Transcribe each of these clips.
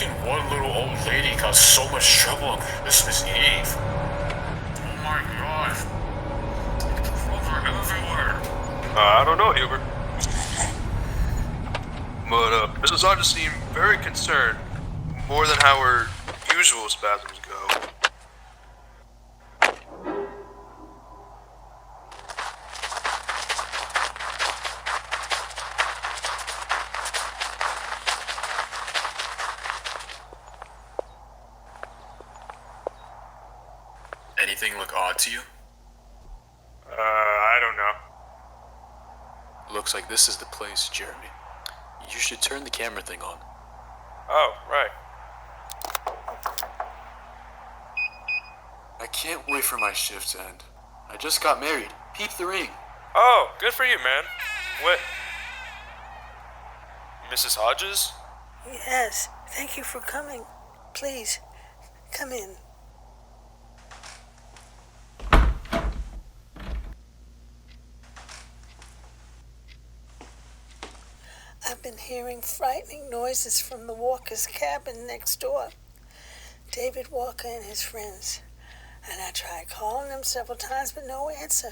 can one little old lady cause so much trouble on Christmas Eve? Oh my gosh. Frogs are everywhere. I don't know, Hubert. But Mrs. Hodges seemed very concerned, more than how her usual spasms go. Anything look odd to you? I don't know. Looks like this is the place, Jeremy. You should turn the camera thing on. Oh, right. I can't wait for my shift to end. I just got married. Peep the ring. Oh, good for you, man. What? Mrs. Hodges? Yes, thank you for coming. Please, come in. I've been hearing frightening noises from the Walker's cabin next door. David Walker and his friends. And I tried calling them several times, but no answer.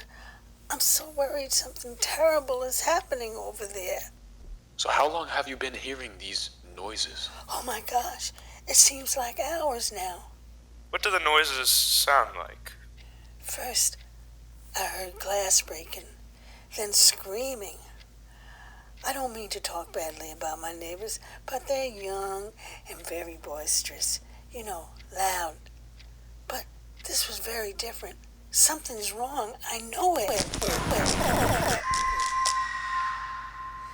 I'm so worried something terrible is happening over there. So how long have you been hearing these noises? Oh my gosh, it seems like hours now. What do the noises sound like? First, I heard glass breaking, then screaming. I don't mean to talk badly about my neighbors, but they're young and very boisterous. You know, loud. But this was very different. Something's wrong. I know it.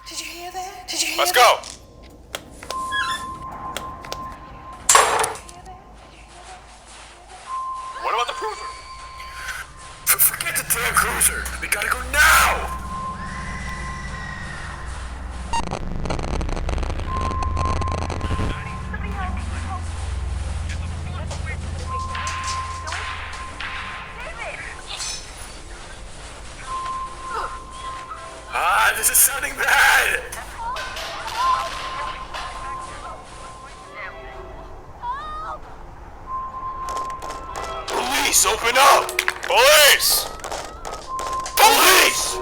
Did you hear that? Did you hear Let's that? go! What about the cruiser? Forget the damn cruiser. We gotta go now! This is sounding bad! Police, open up! Police! Police!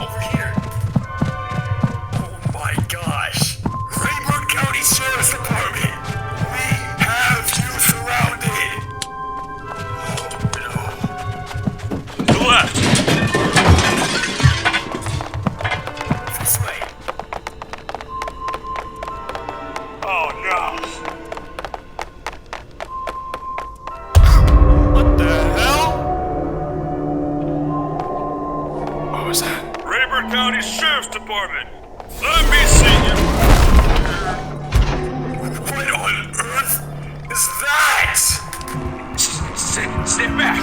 Over here. Oh my gosh. Rayburn County Sheriff's Department. We have you surrounded. To the left! This way. Oh no! What the hell? What was that? Rayburn County Sheriff's Department! Let me see you! What on earth is that? Stay back!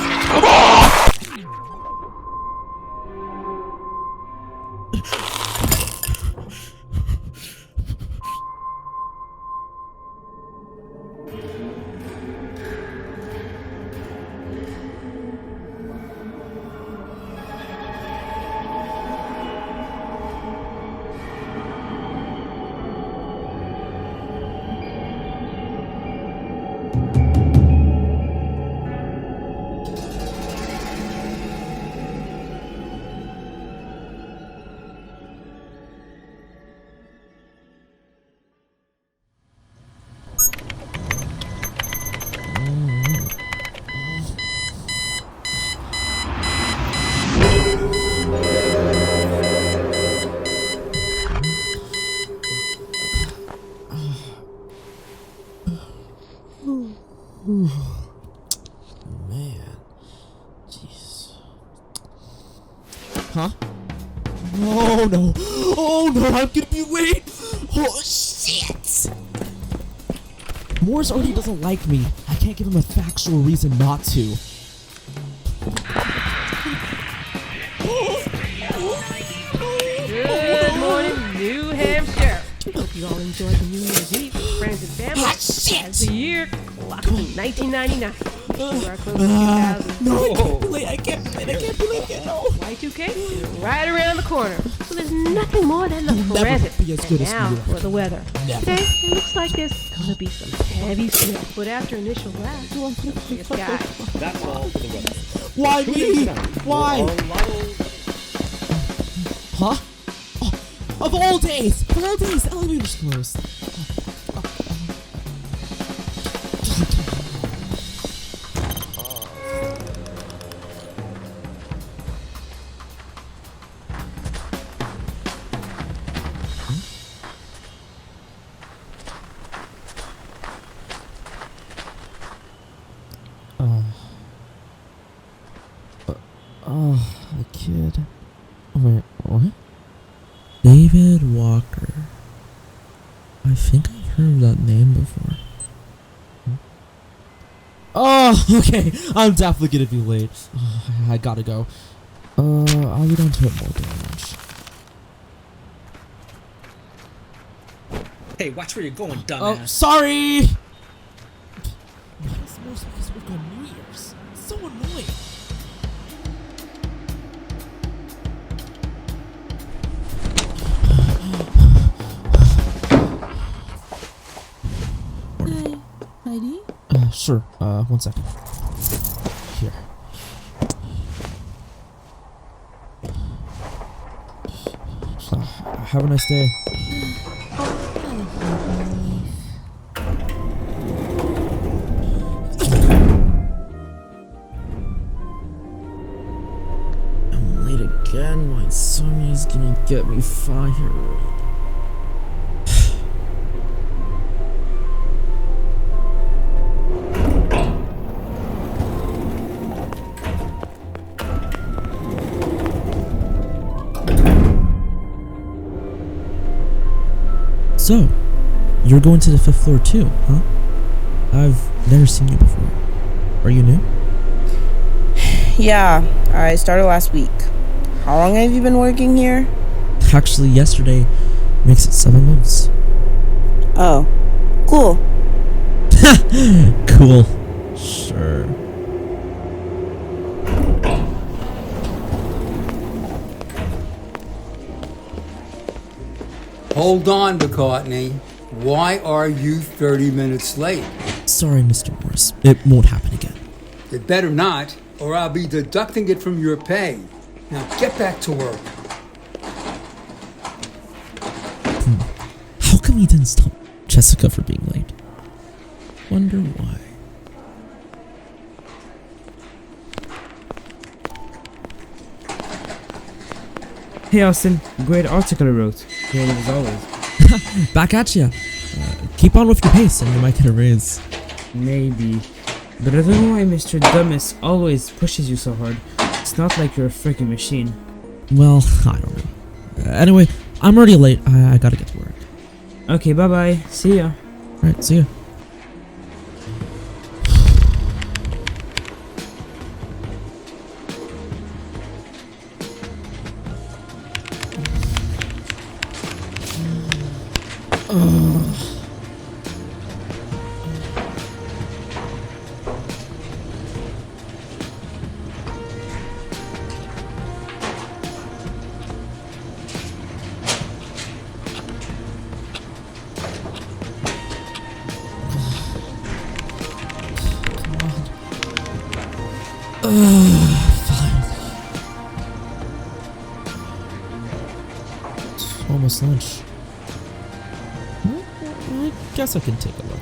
Man, jeez. Huh? Oh no! Oh no! I'm gonna be late! Oh shit! Morris already doesn't like me. I can't give him a factual reason not to. Good morning, New Hampshire. Hope you all enjoyed the New Year's Eve with friends and family. As the year clocked in 1999. You are close to 2000. No, I can't be late. I can't be late. No. Y2K is right around the corner. So there's nothing more than the Never present. be as good And as now New York. for the weather. Never. Today, it looks like there's gonna be some heavy snow. But after initial blast, the sky. That's all for the weather. Why me? Why? Huh? Oh, of all days! Of all days! The elevator's closed. The kid. Wait, what? David Walker. I think I've heard of that name before. Oh, okay. I'm definitely gonna be late. I gotta go. I'll get onto it more damage. Hey, watch where you're going, dumbass. Oh, sorry! Why does Morse always work on New Year's? It's so annoying. Heidi? Sure. 1 second. Here. Have a nice day. I'm late again. My Sonya's gonna get me fired. So, you're going to the 5th floor too, huh? I've never seen you before. Are you new? Yeah, I started last week. How long have you been working here? Actually, yesterday makes it 7 months. Oh, cool. Cool. Sure. Hold on, McCartney. Why are you 30 minutes late? Sorry, Mr. Morris. It won't happen again. It better not, or I'll be deducting it from your pay. Now get back to work. How come he didn't stop Jessica for being late? Wonder why. Hey Austin, great article I wrote. Great as always. Back at ya. Keep on with your pace and you might get a raise. Maybe. But I don't know why Mr. Dumbass always pushes you so hard. It's not like you're a freaking machine. Well, I don't know. Anyway, I'm already late. I gotta get to work. Okay, bye bye. See ya. Alright, see ya. It's almost lunch. I guess I can take a look.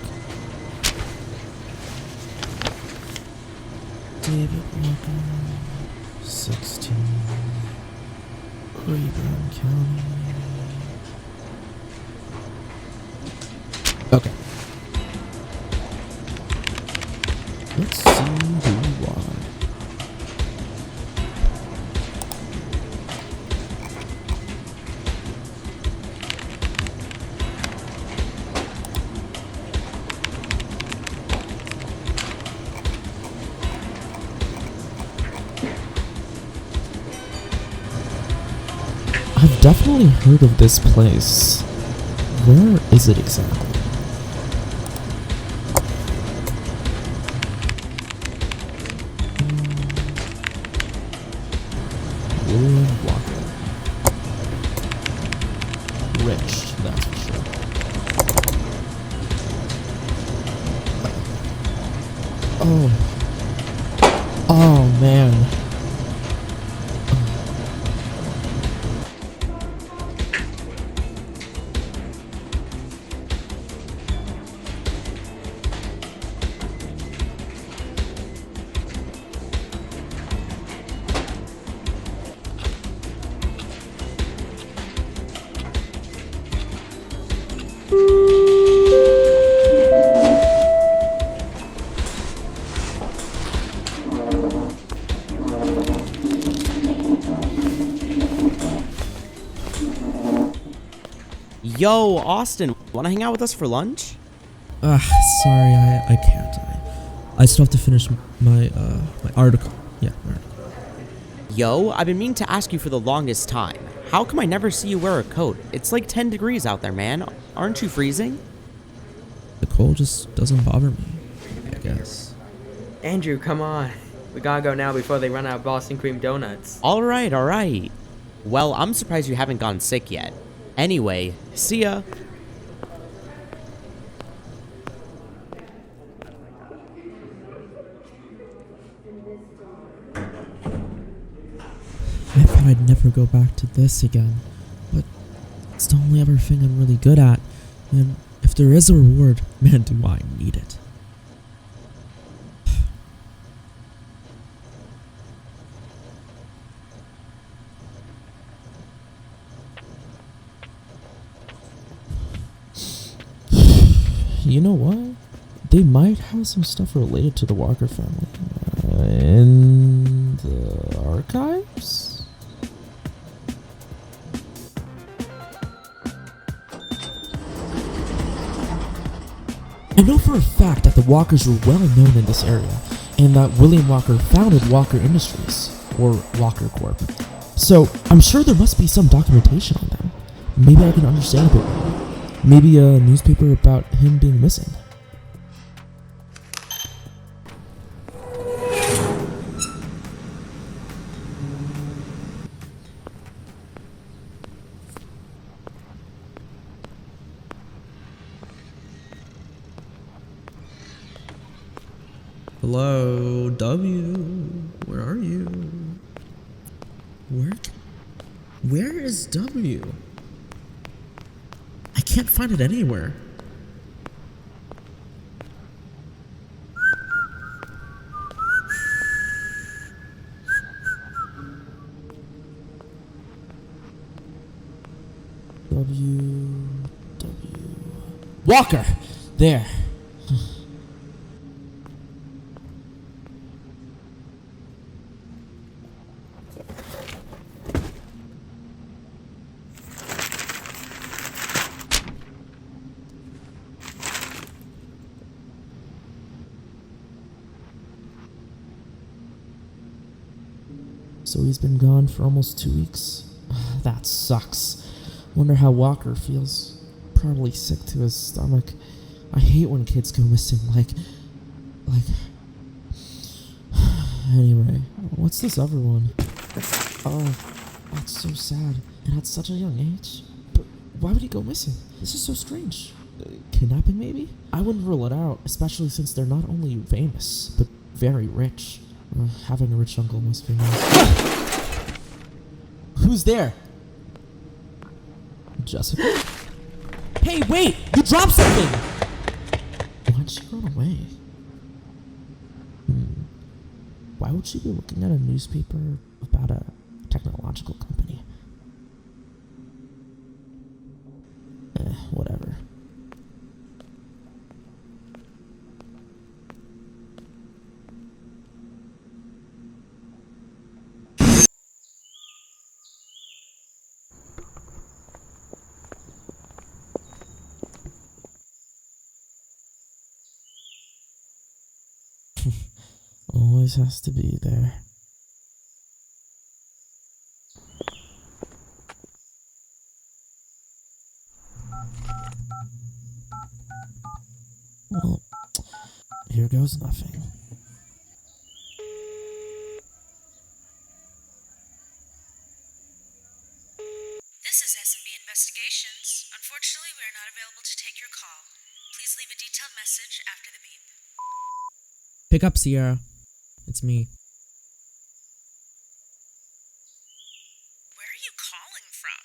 David Walker, 16, Rayburn County. Okay. Let's see who you are. I've definitely heard of this place. Where is it exactly? rich, that's for sure. Oh man. Yo, Austin, wanna hang out with us for lunch? Sorry, I can't. I still have to finish my my article. Yeah, my article. Yo, I've been meaning to ask you for the longest time. How come I never see you wear a coat? It's like 10 degrees out there, man. Aren't you freezing? The cold just doesn't bother me, I guess. Andrew, come on. We gotta go now before they run out of Boston cream donuts. Alright. Well, I'm surprised you haven't gotten sick yet. Anyway, see ya. I thought I'd never go back to this again, but it's the only other thing I'm really good at, and if there is a reward, man, do I need it. You know what? They might have some stuff related to the Walker family in the archives? I know for a fact that the Walkers were well known in this area, and that William Walker founded Walker Industries, or Walker Corp. So, I'm sure there must be some documentation on them. Maybe I can understand a bit more. Maybe a newspaper about him being missing. Hello, W. Where are you? Where is W? I can't find it anywhere. Walker! There. So he's been gone for almost 2 weeks. That sucks. Wonder how Walker feels. Probably sick to his stomach. I hate when kids go missing, like... Anyway, what's this other one? Oh, that's so sad. And at such a young age. But why would he go missing? This is so strange. Kidnapping, maybe? I wouldn't rule it out, especially since they're not only famous, but very rich. Having a rich uncle must be nice. Who's there? Jessica? Hey, wait! You dropped something! Why'd she run away? Why would she be looking at a newspaper about a technological company? Whatever. Always has to be there. Well, here goes nothing. This is S&B Investigation. Congratulations. Unfortunately, we are not available to take your call. Please leave a detailed message after the beep. Pick up, Sierra. It's me. Where are you calling from?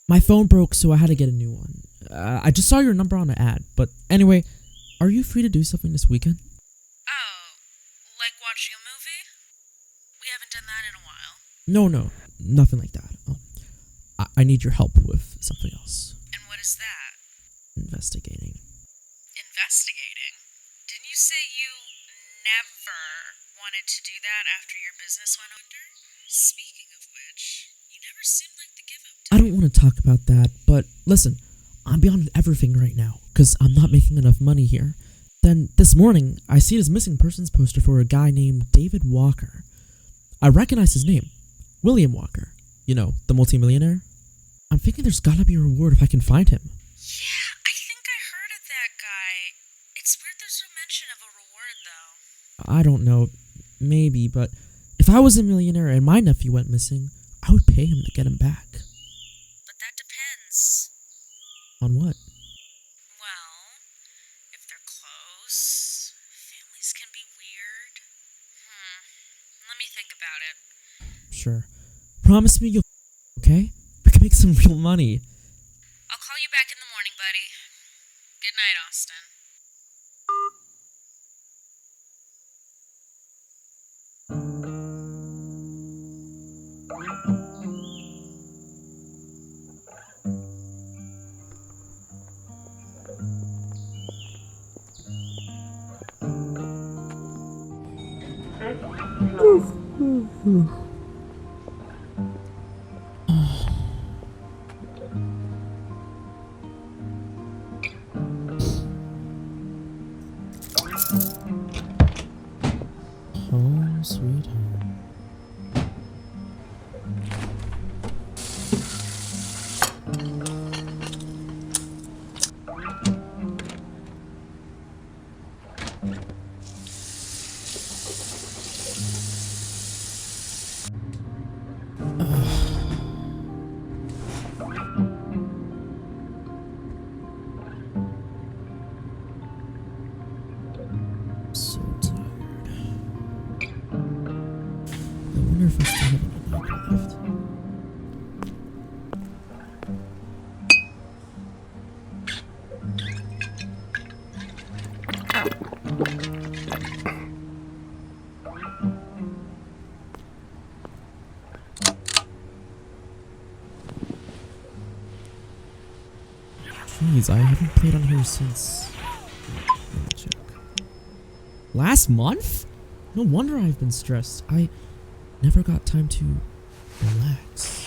My phone broke, so I had to get a new one. I just saw your number on an ad, but anyway, are you free to do something this weekend? Oh, like watching a movie? We haven't done that in a while. No, nothing like that. I need your help with something else. And what is that? Investigating. Investigating? Didn't you say you never wanted to do that after your business went under? Speaking of which, you never seemed like the give-up type. I don't want to talk about that, but listen, I'm beyond everything right now, because I'm not making enough money here. Then, this morning, I see this missing persons poster for a guy named David Walker. I recognize his name, William Walker. You know, the multimillionaire. I'm thinking there's gotta be a reward if I can find him. Yeah, I think I heard of that guy. It's weird there's no mention of a reward, though. I don't know, maybe, but if I was a millionaire and my nephew went missing, I would pay him to get him back. But that depends. On what? Well, if they're close, families can be weird. Let me think about it. Sure. Promise me you'll... Okay? We can make some real money. I'll call you back in the morning, buddy. Good night, Austin. Home sweet home. So tired. I wonder if I still have any vodka left. Jeez, I haven't played on here since... Let me check. Last month? No wonder I've been stressed. I never got time to relax.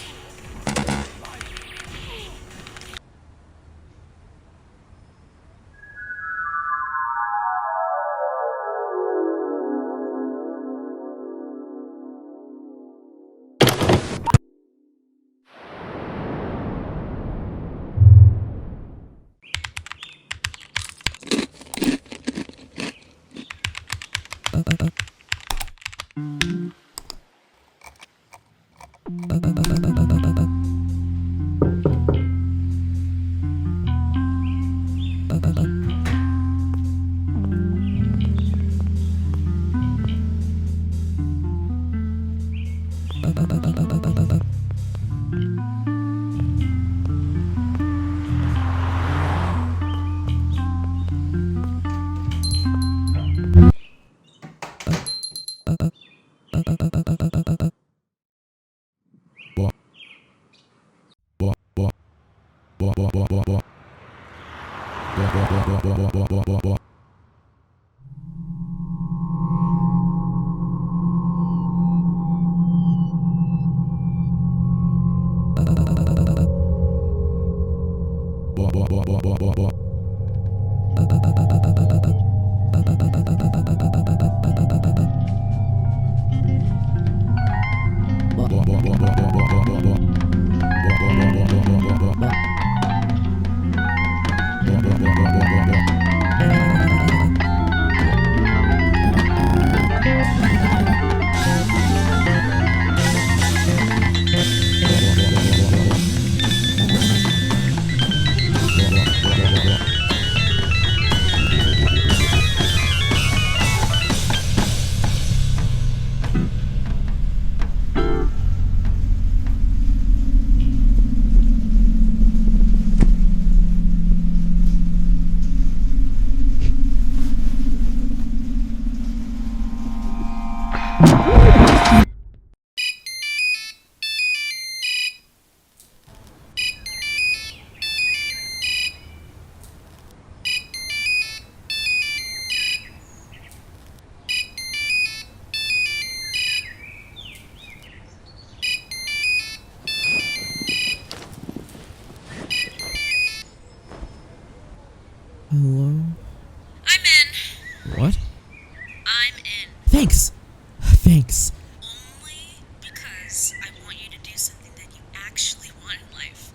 Hello? I'm in. What? I'm in. Thanks. Thanks. Only because I want you to do something that you actually want in life.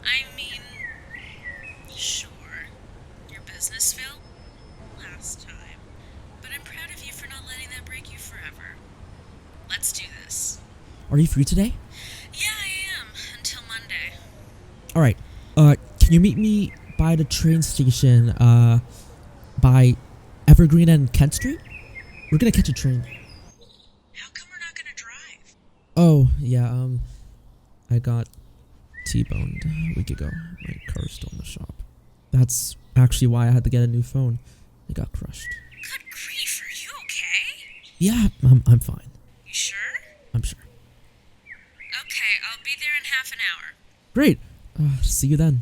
I mean, sure, your business failed last time, but I'm proud of you for not letting that break you forever. Let's do this. Are you free today? Yeah, I am, until Monday. Alright. Can you meet me by the train station, by Evergreen and Kent Street? We're gonna catch a train. How come we're not gonna drive? Oh, yeah, I got T-boned a week ago. My car was still in the shop. That's actually why I had to get a new phone. It got crushed. Good grief, are you okay? Yeah, I'm fine. You sure? I'm sure. Okay, I'll be there in half an hour. Great. See you then.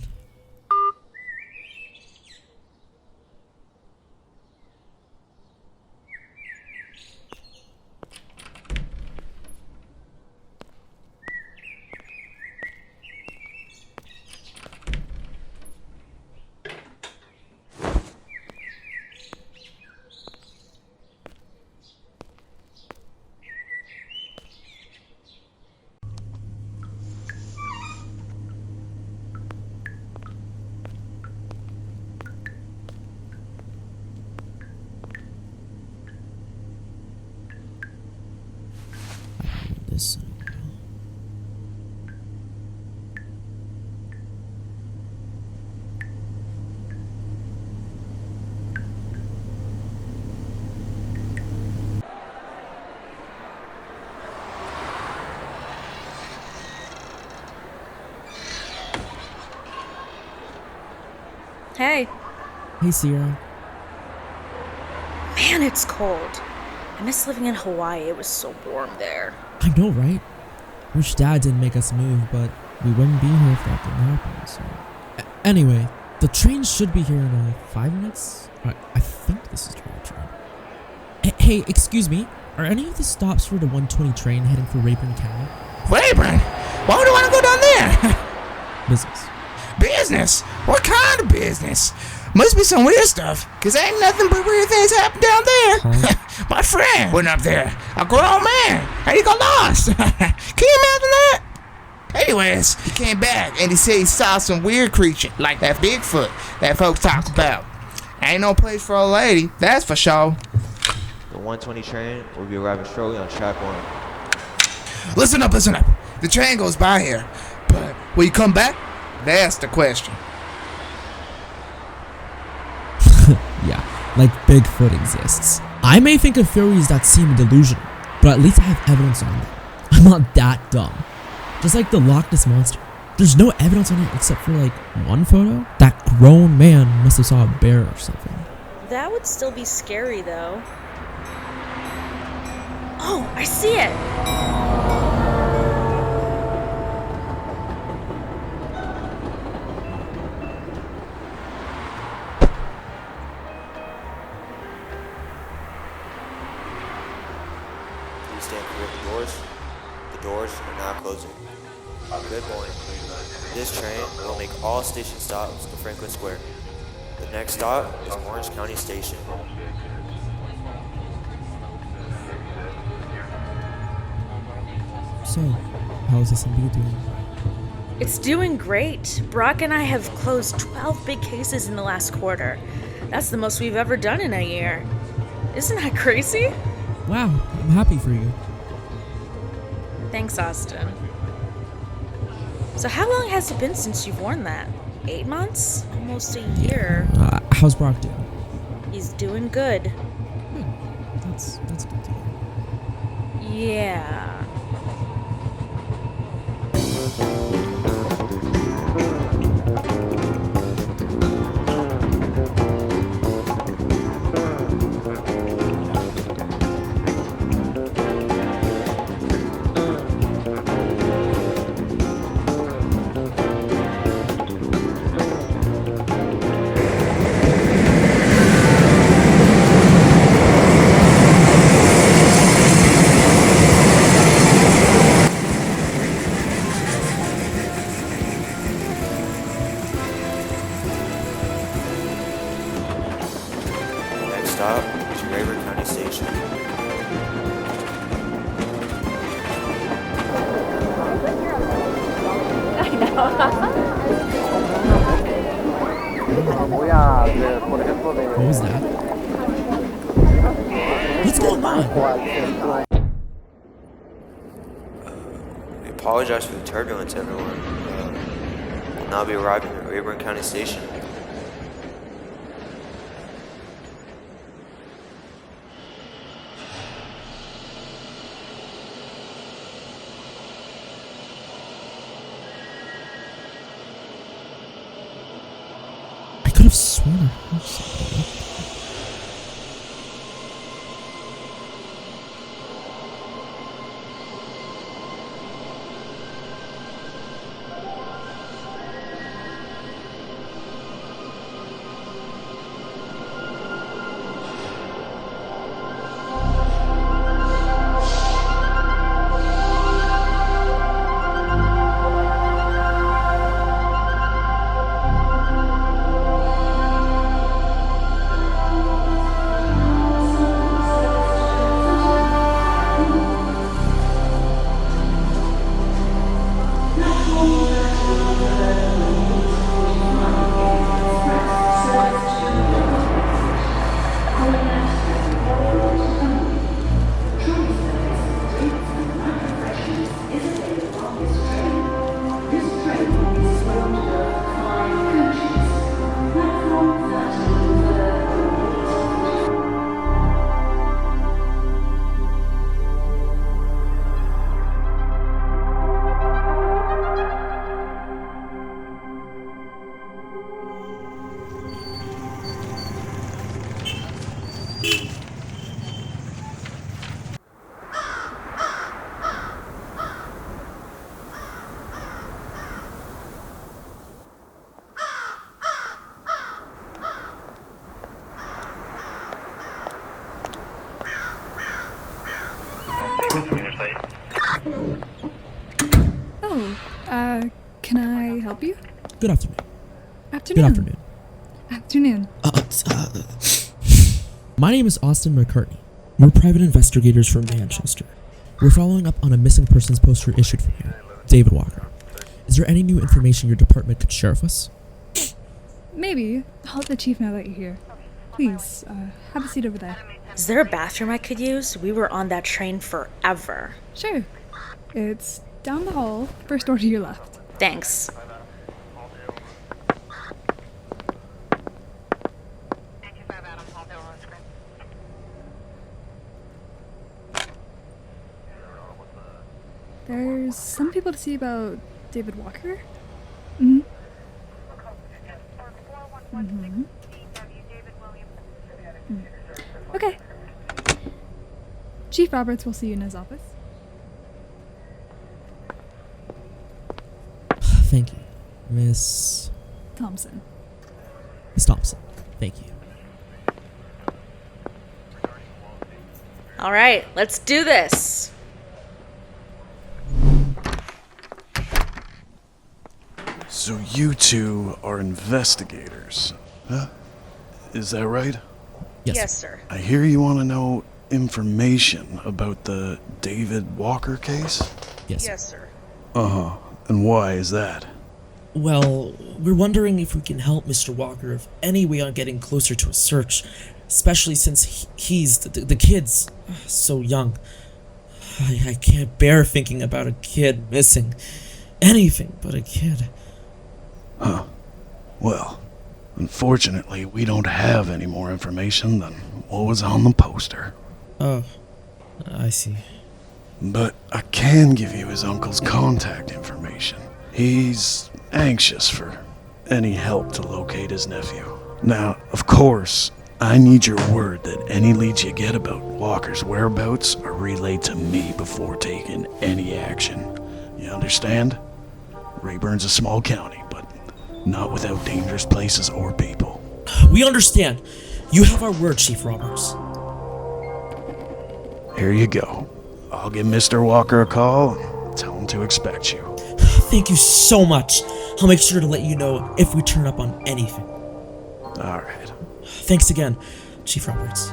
This. Hey. Hey, Sierra. Man, it's cold. I miss living in Hawaii. It was so warm there. I know, right? Wish Dad didn't make us move, but we wouldn't be here if that didn't happen, so... Anyway, the train should be here in 5 minutes. I think this is the right train. Hey, excuse me. Are any of the stops for the 120 train heading for Rayburn County? Rayburn? Why would I want to go down there? Business. Business? What kind of business? Must be some weird stuff, cause ain't nothing but weird things happen down there. Huh? My friend went up there, a grown man, and he got lost. Can you imagine that? Anyways, he came back and he said he saw some weird creature, like that Bigfoot that folks talk about. Ain't no place for a lady, that's for sure. The 120 train will be arriving shortly on track 1. Listen up. The train goes by here, but will you come back? That's the question. Yeah, like Bigfoot exists. I may think of theories that seem delusional, but at least I have evidence on them. I'm not that dumb. Just like the Loch Ness Monster. There's no evidence on it except for like one photo. That grown man must have saw a bear or something. That would still be scary, though. Oh, I see it! Please stand clear of the doors. The doors are now closing. Good morning. This train will make all station stops to Franklin Square. The next stop is Orange County Station. So, how's SMB doing? It's doing great. Brock and I have closed 12 big cases in the last quarter. That's the most we've ever done in a year. Isn't that crazy? Wow, I'm happy for you. Thanks, Austin. So how long has it been since you've worn that? 8 months? Almost a year. How's Brock doing? He's doing good. Good. That's good to hear. Yeah. stop is Rayburn County Station. What was that? What's going on? We apologize for the turbulence, everyone. We'll now be arriving at Rayburn County Station. I could have sworn I heard something. Oh, can I help you? Good afternoon. Afternoon. Good afternoon. Afternoon. My name is Austin McCartney. We're private investigators from Manchester. We're following up on a missing persons poster issued from you, David Walker. Is there any new information your department could share with us? Maybe. I'll let the chief know that you're here. Please, have a seat over there. Is there a bathroom I could use? We were on that train forever. Sure. It's down the hall, first door to your left. Thanks. There's some people to see about David Walker. Mm-hmm. Mm-hmm. Okay. Chief Roberts will see you in his office. Thank you, Miss Thompson. Miss Thompson. Thank you. All right, let's do this. So you two are investigators, huh? Is that right? Yes, sir. I hear you want to know information about the David Walker case? Yes, sir. Uh-huh. And why is that? Well, we're wondering if we can help Mr. Walker of any way on getting closer to a search, especially since he's the kid's so young. I can't bear thinking about a kid missing. Anything but a kid. Huh. Well, unfortunately, we don't have any more information than what was on the poster. Oh, I see. But I can give you his uncle's contact information. He's anxious for any help to locate his nephew. Now, of course, I need your word that any leads you get about Walker's whereabouts are relayed to me before taking any action. You understand? Rayburn's a small county, but not without dangerous places or people. We understand. You have our word, Chief Roberts. Here you go. I'll give Mr. Walker a call and tell him to expect you. Thank you so much. I'll make sure to let you know if we turn up on anything. All right. Thanks again. Chief Roberts.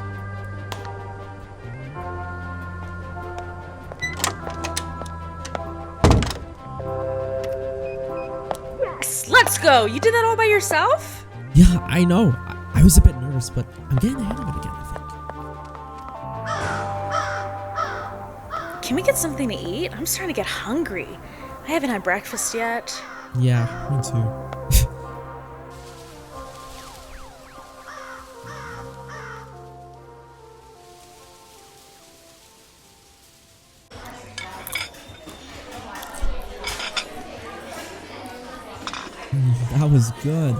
Yes, let's go. You did that all by yourself? Yeah, I know. I was a bit nervous, but I'm getting the hang of it again, I think. Can we get something to eat? I'm starting to get hungry. I haven't had breakfast yet. Yeah, me too. That was good.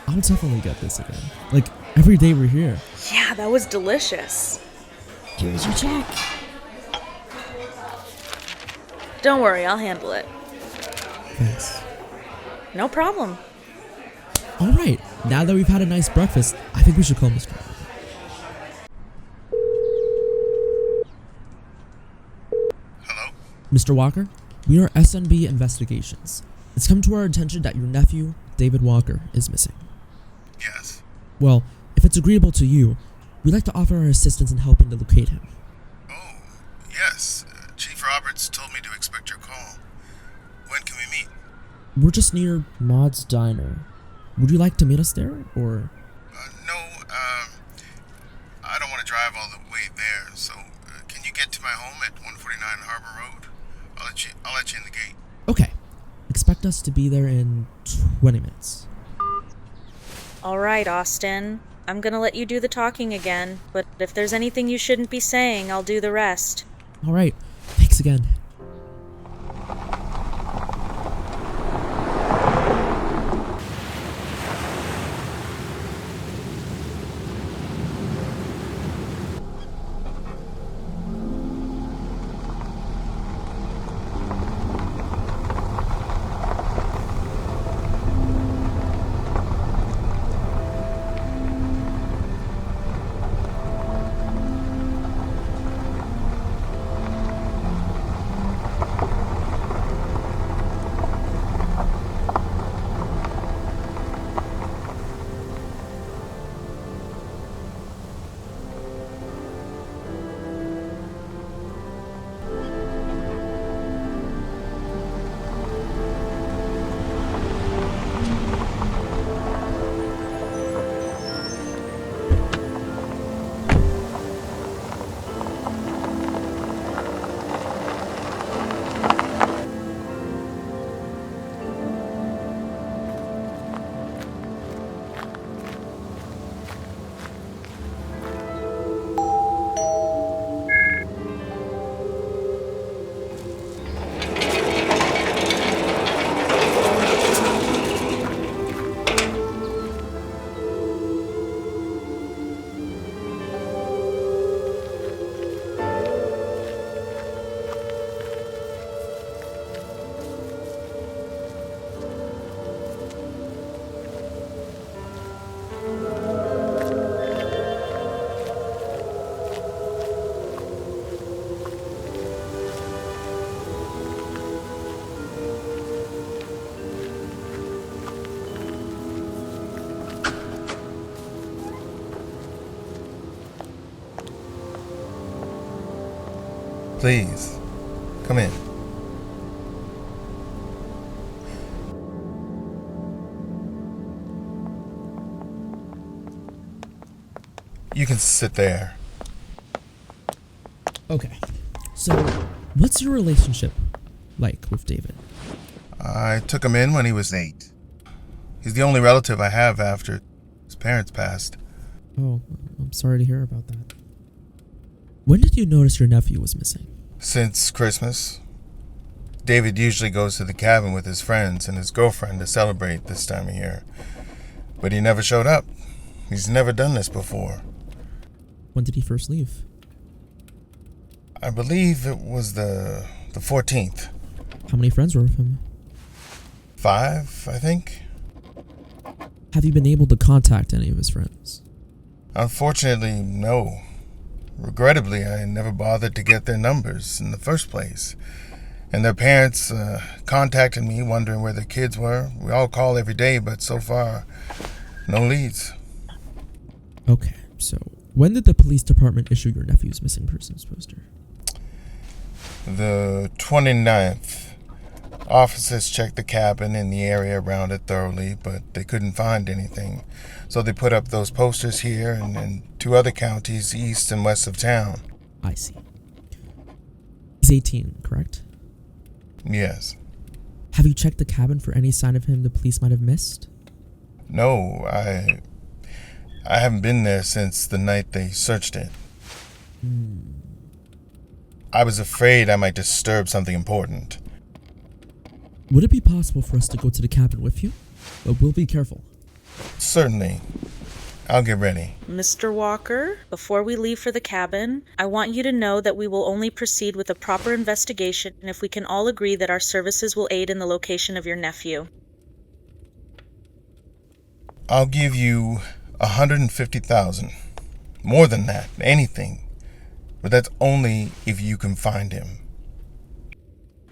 I'll definitely get this again. Like, every day we're here. Yeah, that was delicious. Here's your check. Don't worry, I'll handle it. Thanks. No problem. Alright, now that we've had a nice breakfast, I think we should call Mr. Walker. Hello? Mr. Walker, we are SNB Investigations. It's come to our attention that your nephew, David Walker, is missing. Yes. Well, if it's agreeable to you, we'd like to offer our assistance in helping to locate him. Oh, yes. Chief Roberts told me to expect your call. When can we meet? We're just near Maud's Diner. Would you like to meet us there, or? No, I don't want to drive all the way there, so can you get to my home at 149 Harbor Road? I'll let you in the gate. Okay. Expect us to be there in 20 minutes. All right, Austin. I'm gonna let you do the talking again, but if there's anything you shouldn't be saying, I'll do the rest. Alright, thanks again. Please, come in. You can sit there. Okay, so what's your relationship like with David? I took him in when he was 8. He's the only relative I have after his parents passed. Oh, I'm sorry to hear about that. When did you notice your nephew was missing? Since Christmas. David usually goes to the cabin with his friends and his girlfriend to celebrate this time of year. But he never showed up. He's never done this before. When did he first leave? I believe it was the 14th. How many friends were with him? 5, I think. Have you been able to contact any of his friends? Unfortunately, no. Regrettably, I never bothered to get their numbers in the first place. And their parents contacted me wondering where their kids were. We all call every day, but so far, no leads. Okay, so When did the police department issue your nephew's missing persons poster? The 29th. Officers checked the cabin and the area around it thoroughly, but they couldn't find anything. So they put up those posters here and in 2 other counties east and west of town. I see. He's 18, correct? Yes. Have you checked the cabin for any sign of him the police might have missed? No, I haven't been there since the night they searched it. I was afraid I might disturb something important. Would it be possible for us to go to the cabin with you? But we'll be careful. Certainly. I'll get ready. Mr. Walker, before we leave for the cabin, I want you to know that we will only proceed with a proper investigation if we can all agree that our services will aid in the location of your nephew. I'll give you 150,000. More than that, anything. But that's only if you can find him.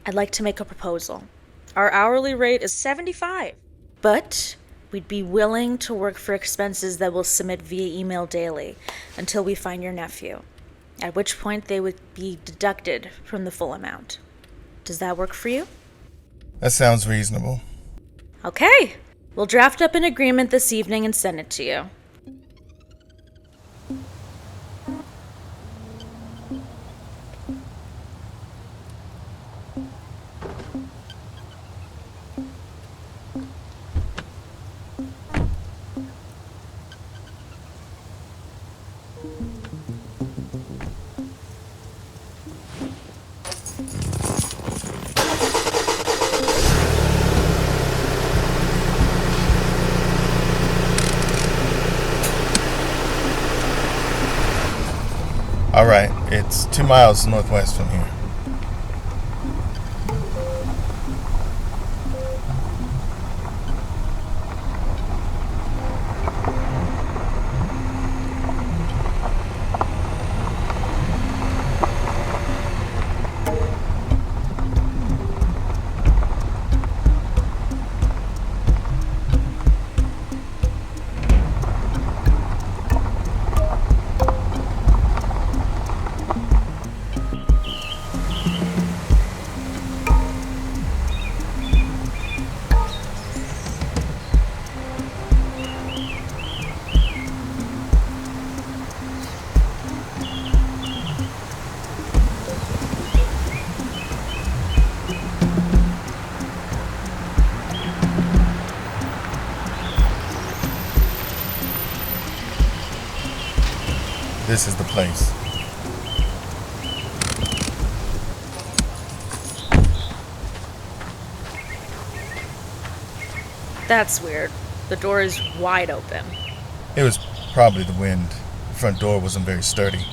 I'd like to make a proposal. Our hourly rate is $75, but we'd be willing to work for expenses that we'll submit via email daily until we find your nephew, at which point they would be deducted from the full amount. Does that work for you? That sounds reasonable. Okay, we'll draft up an agreement this evening and send it to you. All right, it's 2 miles northwest from here. This is the place. That's weird. The door is wide open. It was probably the wind. The front door wasn't very sturdy.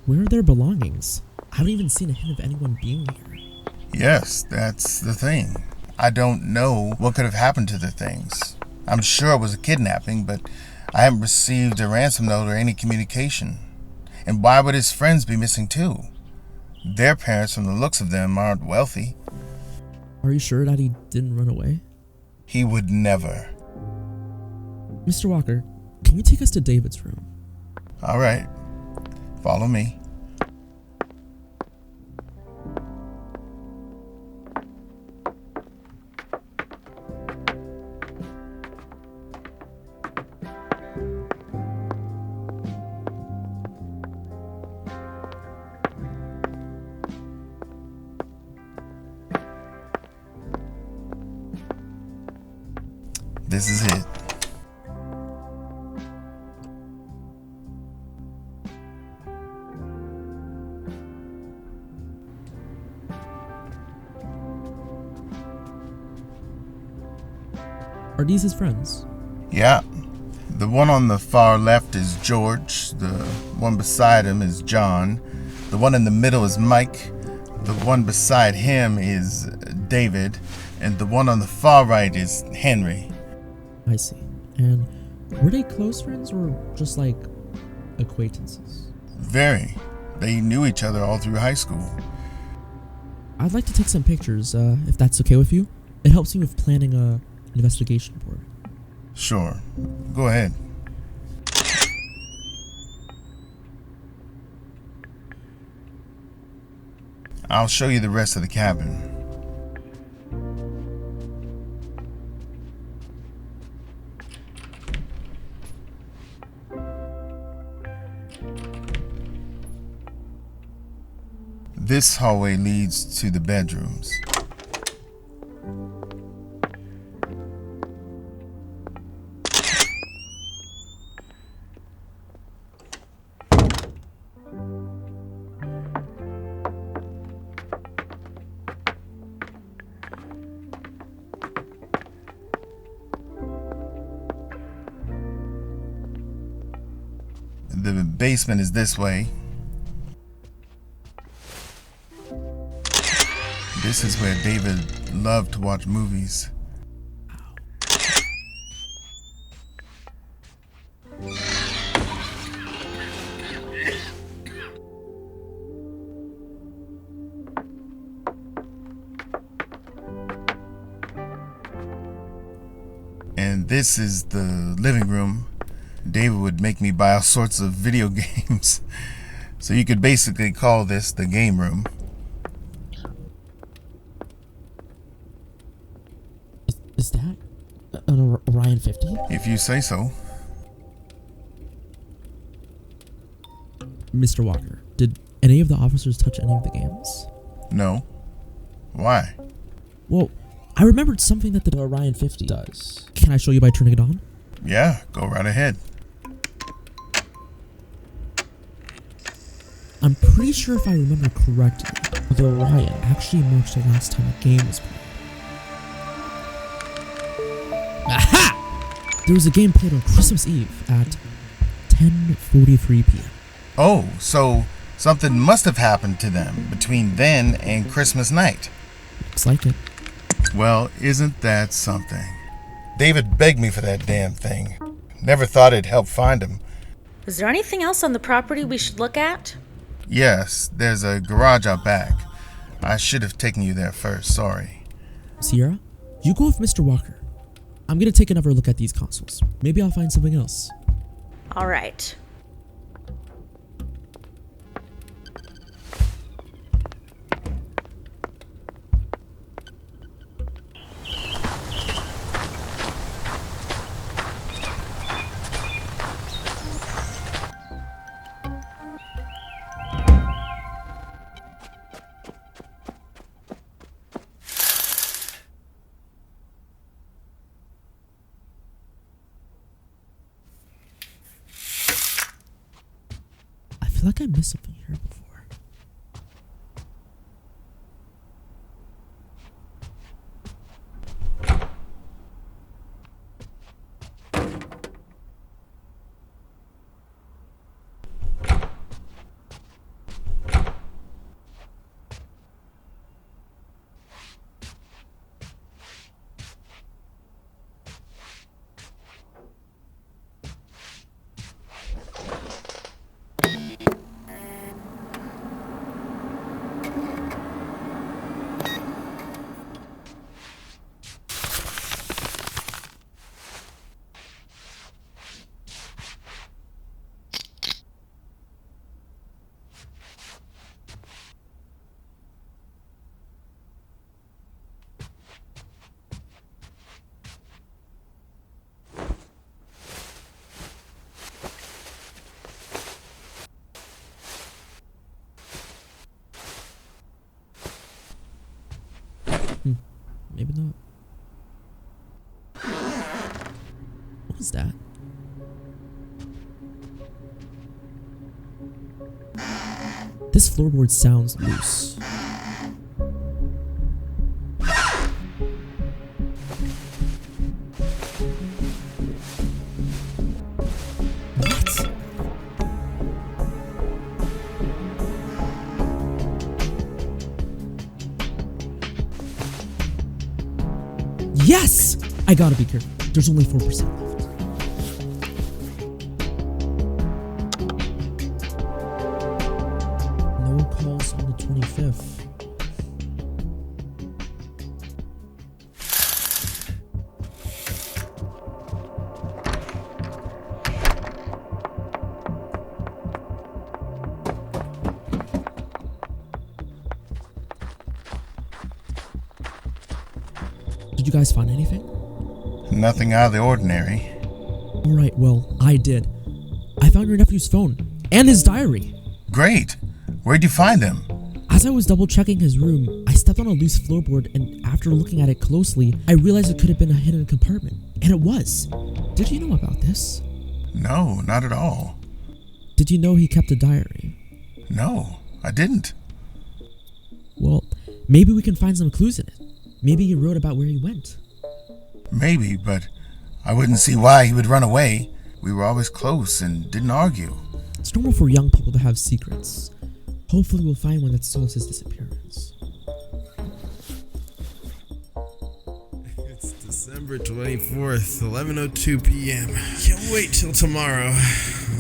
Where are their belongings? I haven't even seen a hint of anyone being here. Yes, that's the thing. I don't know what could have happened to the things. I'm sure it was a kidnapping, but I haven't received a ransom note or any communication. And why would his friends be missing too? Their parents, from the looks of them, aren't wealthy. Are you sure that he didn't run away? He would never. Mr. Walker, can you take us to David's room? All right. Follow me. This is it. Are these his friends? Yeah. The one on the far left is George. The one beside him is John. The one in the middle is Mike. The one beside him is David. And the one on the far right is Henry. I see. And were they close friends or just like acquaintances? Very. They knew each other all through high school. I'd like to take some pictures, if that's okay with you. It helps me with planning a investigation board. Sure. Go ahead. I'll show you the rest of the cabin. This hallway leads to the bedrooms. The basement is this way. This is where David loved to watch movies. And this is the living room. David would make me buy all sorts of video games. So you could basically call this the game room. Is that an Orion 50? If you say so. Mr. Walker, did any of the officers touch any of the games? No. Why? Well, I remembered something that the Orion 50 does. Can I show you by turning it on? Yeah, go right ahead. I'm pretty sure if I remember correctly, the Orion actually marks the last time a game was played. Aha! There was a game played on Christmas Eve at 10:43 p.m. Oh, so something must have happened to them between then and Christmas night. Looks like it. Well, isn't that something? David begged me for that damn thing. Never thought it'd help find him. Is there anything else on the property we should look at? Yes, there's a garage out back. I should have taken you there first, sorry. Sierra, you go with Mr. Walker. I'm gonna take another look at these consoles. Maybe I'll find something else. All right. I feel like I missed something here before. Maybe not. What was that? This floorboard sounds loose. What? Yes! I gotta be careful. There's only 4% left. No calls on the 25th. Did you guys find anything? Nothing out of the ordinary. Alright, well, I did. I found your nephew's phone and his diary. Great. Where'd you find them? As I was double checking his room, I stepped on a loose floorboard, and after looking at it closely, I realized it could have been a hidden compartment. And it was. Did you know about this? No, not at all. Did you know he kept a diary? No, I didn't. Well, maybe we can find some clues in it. Maybe he wrote about where he went. Maybe, but I wouldn't see why he would run away. We were always close and didn't argue. It's normal for young people to have secrets. Hopefully we'll find one that solves his disappearance. It's December 24th, 11:02 p.m. Can't wait till tomorrow.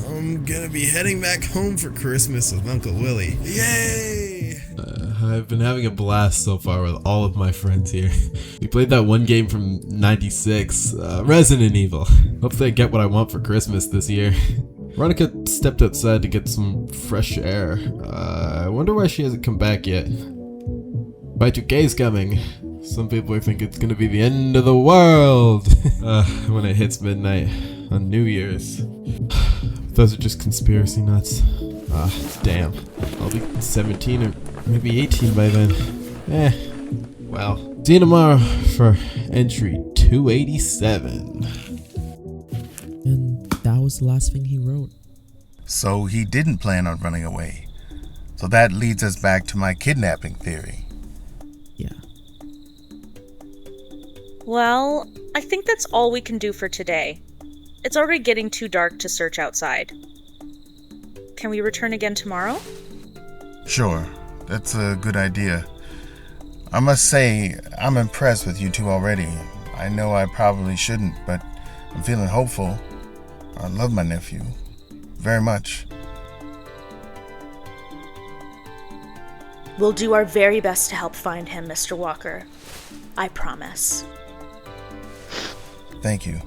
I'm gonna be heading back home for Christmas with Uncle Willie. Yay! I've been having a blast so far with all of my friends here. We played that one game from '96, Resident Evil. Hopefully I get what I want for Christmas this year. Veronica stepped outside to get some fresh air. I wonder why she hasn't come back yet. Y2K's coming. Some people think it's gonna be the end of the world when it hits midnight on New Year's. Those are just conspiracy nuts. Damn. I'll be 17 or maybe 18 by then. Well. See you tomorrow for entry 287. And that was the last thing he wrote. So he didn't plan on running away. So that leads us back to my kidnapping theory. Yeah. Well, I think that's all we can do for today. It's already getting too dark to search outside. Can we return again tomorrow? Sure, that's a good idea. I must say, I'm impressed with you two already. I know I probably shouldn't, but I'm feeling hopeful. I love my nephew. Very much. We'll do our very best to help find him, Mr. Walker. I promise. Thank you.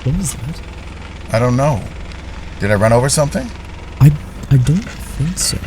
What was that? I don't know. Did I run over something? I don't think so.